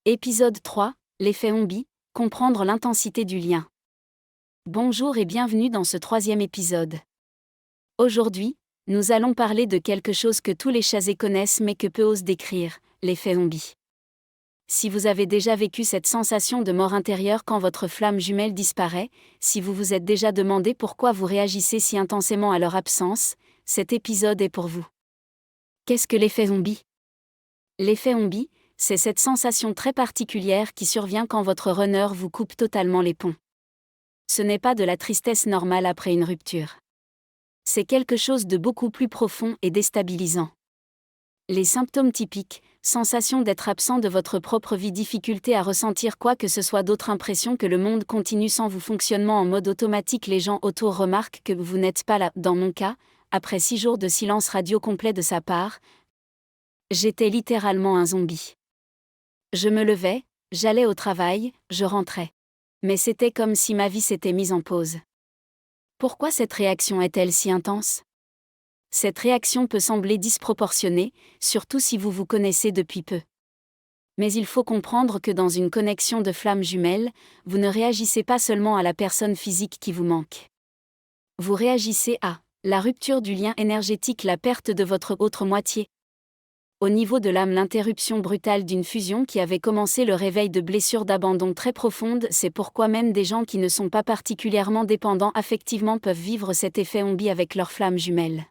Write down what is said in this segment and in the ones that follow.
Épisode 3, l'effet Ombi, comprendre l'intensité du lien. Bonjour et bienvenue dans ce troisième épisode. Aujourd'hui, nous allons parler de quelque chose que tous les chasés connaissent mais que peu osent décrire, l'effet Ombi. Si vous avez déjà vécu cette sensation de mort intérieure quand votre flamme jumelle disparaît, si vous vous êtes déjà demandé pourquoi vous réagissez si intensément à leur absence, cet épisode est pour vous. Qu'est-ce que l'effet Ombi ? L'effet Ombi, c'est cette sensation très particulière qui survient quand votre runner vous coupe totalement les ponts. Ce n'est pas de la tristesse normale après une rupture. C'est quelque chose de beaucoup plus profond et déstabilisant. Les symptômes typiques, sensation d'être absent de votre propre vie, difficulté à ressentir quoi que ce soit d'autre, impression que le monde continue sans vous, fonctionnement en mode automatique, les gens autour remarquent que vous n'êtes pas là. Dans mon cas, après 6 jours de silence radio complet de sa part, j'étais littéralement un zombie. Je me levais, j'allais au travail, je rentrais. Mais c'était comme si ma vie s'était mise en pause. Pourquoi cette réaction est-elle si intense ? Cette réaction peut sembler disproportionnée, surtout si vous vous connaissez depuis peu. Mais il faut comprendre que dans une connexion de flamme jumelle, vous ne réagissez pas seulement à la personne physique qui vous manque. Vous réagissez à la rupture du lien énergétique, la perte de votre autre moitié. Au niveau de l'âme, l'interruption brutale d'une fusion qui avait commencé, le réveil de blessures d'abandon très profondes. C'est pourquoi même des gens qui ne sont pas particulièrement dépendants affectivement peuvent vivre cet effet Ombi avec leur flamme jumelle.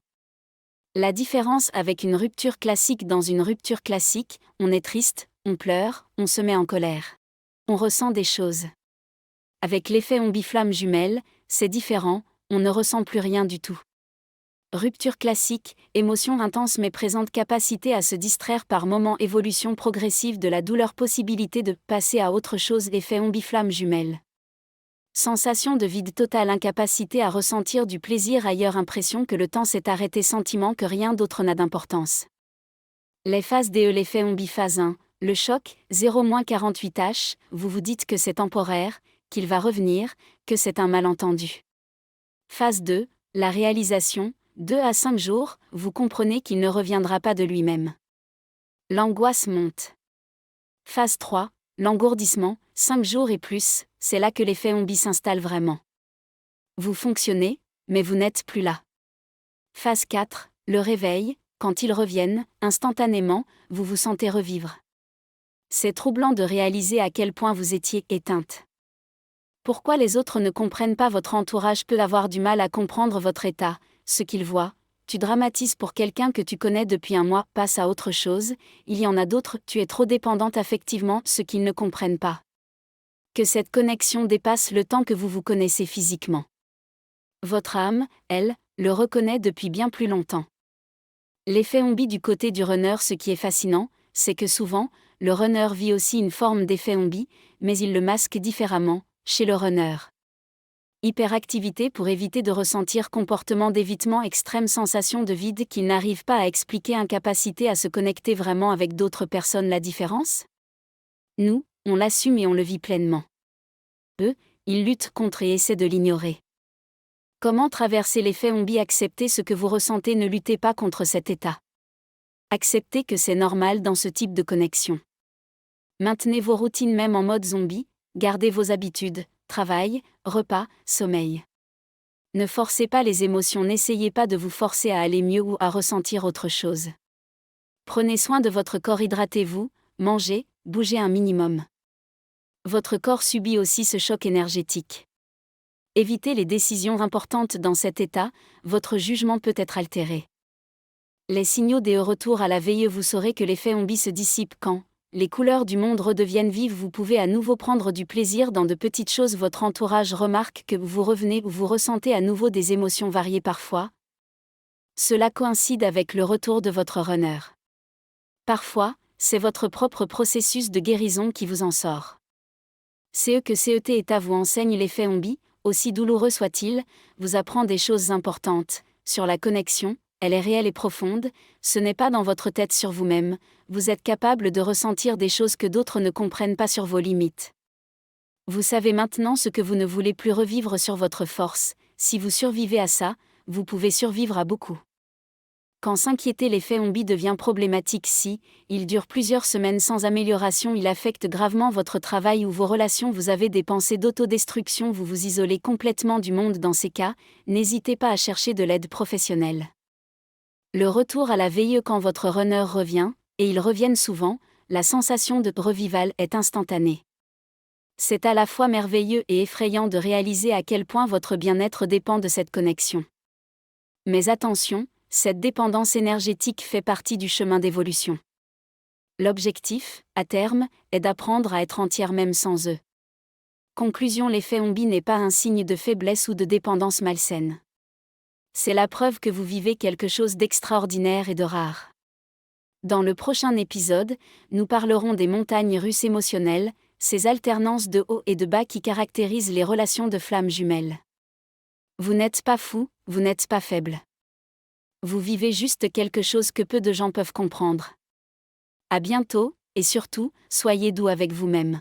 La différence avec une rupture classique: dans une rupture classique, on est triste, on pleure, on se met en colère. On ressent des choses. Avec l'effet Ombi flamme jumelle, c'est différent, on ne ressent plus rien du tout. Rupture classique, émotion intense mais présente, capacité à se distraire par moments, évolution progressive de la douleur, possibilité de passer à autre chose, effet Ombi flamme jumelle. Sensation de vide total, incapacité à ressentir du plaisir ailleurs, impression que le temps s'est arrêté, sentiment que rien d'autre n'a d'importance. Les phases DE, l'effet Ombi phase 1, le choc, 0-48H, vous vous dites que c'est temporaire, qu'il va revenir, que c'est un malentendu. Phase 2, la réalisation, 2 à 5 jours, vous comprenez qu'il ne reviendra pas de lui-même. L'angoisse monte. Phase 3, l'engourdissement, 5 jours et plus, c'est là que l'effet Ombi s'installe vraiment. Vous fonctionnez, mais vous n'êtes plus là. Phase 4, le réveil, quand ils reviennent, instantanément, vous vous sentez revivre. C'est troublant de réaliser à quel point vous étiez éteinte. Pourquoi les autres ne comprennent pas? Votre entourage peut avoir du mal à comprendre votre état, ce qu'ils voient. Tu dramatises pour quelqu'un que tu connais depuis un mois, passe à autre chose. Il y en a d'autres, tu es trop dépendante affectivement, ce qu'ils ne comprennent pas. Que cette connexion dépasse le temps que vous vous connaissez physiquement. Votre âme, elle, le reconnaît depuis bien plus longtemps. L'effet Ombi du côté du runner, ce qui est fascinant, c'est que souvent, le runner vit aussi une forme d'effet Ombi, mais il le masque différemment, chez le runner. Hyperactivité pour éviter de ressentir, comportement d'évitement extrême, sensation de vide qu'il n'arrive pas à expliquer, incapacité à se connecter vraiment avec d'autres personnes. La différence ? Nous, on l'assume et on le vit pleinement. Eux, ils luttent contre et essaient de l'ignorer. Comment traverser l'effet Ombi? Acceptez ce que vous ressentez, ne luttez pas contre cet état. Acceptez que c'est normal dans ce type de connexion. Maintenez vos routines même en mode zombie, gardez vos habitudes, travail, repas, sommeil. Ne forcez pas les émotions, n'essayez pas de vous forcer à aller mieux ou à ressentir autre chose. Prenez soin de votre corps, hydratez-vous, mangez, bougez un minimum. Votre corps subit aussi ce choc énergétique. Évitez les décisions importantes dans cet état, votre jugement peut être altéré. Les signaux des retours à la veille, vous saurez que l'effet Ombi se dissipe quand les couleurs du monde redeviennent vives, vous pouvez à nouveau prendre du plaisir dans de petites choses, votre entourage remarque que vous revenez, vous ressentez à nouveau des émotions variées parfois. Cela coïncide avec le retour de votre runner. Parfois, c'est votre propre processus de guérison qui vous en sort. CET état vous enseigne l'effet Ombi, aussi douloureux soit-il, vous apprend des choses importantes, sur la connexion. Elle est réelle et profonde, ce n'est pas dans votre tête sur vous-même, vous êtes capable de ressentir des choses que d'autres ne comprennent pas sur vos limites. Vous savez maintenant ce que vous ne voulez plus revivre, sur votre force. Si vous survivez à ça, vous pouvez survivre à beaucoup. Quand s'inquiéter l'effet Ombi devient problématique si, il dure plusieurs semaines sans amélioration, il affecte gravement votre travail ou vos relations, vous avez des pensées d'autodestruction, vous vous isolez complètement du monde, dans ces cas, n'hésitez pas à chercher de l'aide professionnelle. Le retour à la veille quand votre runner revient, et ils reviennent souvent, la sensation de revival est instantanée. C'est à la fois merveilleux et effrayant de réaliser à quel point votre bien-être dépend de cette connexion. Mais attention, cette dépendance énergétique fait partie du chemin d'évolution. L'objectif, à terme, est d'apprendre à être entière même sans eux. Conclusion, l'effet Ombi n'est pas un signe de faiblesse ou de dépendance malsaine. C'est la preuve que vous vivez quelque chose d'extraordinaire et de rare. Dans le prochain épisode, nous parlerons des montagnes russes émotionnelles, ces alternances de haut et de bas qui caractérisent les relations de flammes jumelles. Vous n'êtes pas fou, vous n'êtes pas faible. Vous vivez juste quelque chose que peu de gens peuvent comprendre. À bientôt, et surtout, soyez doux avec vous-même.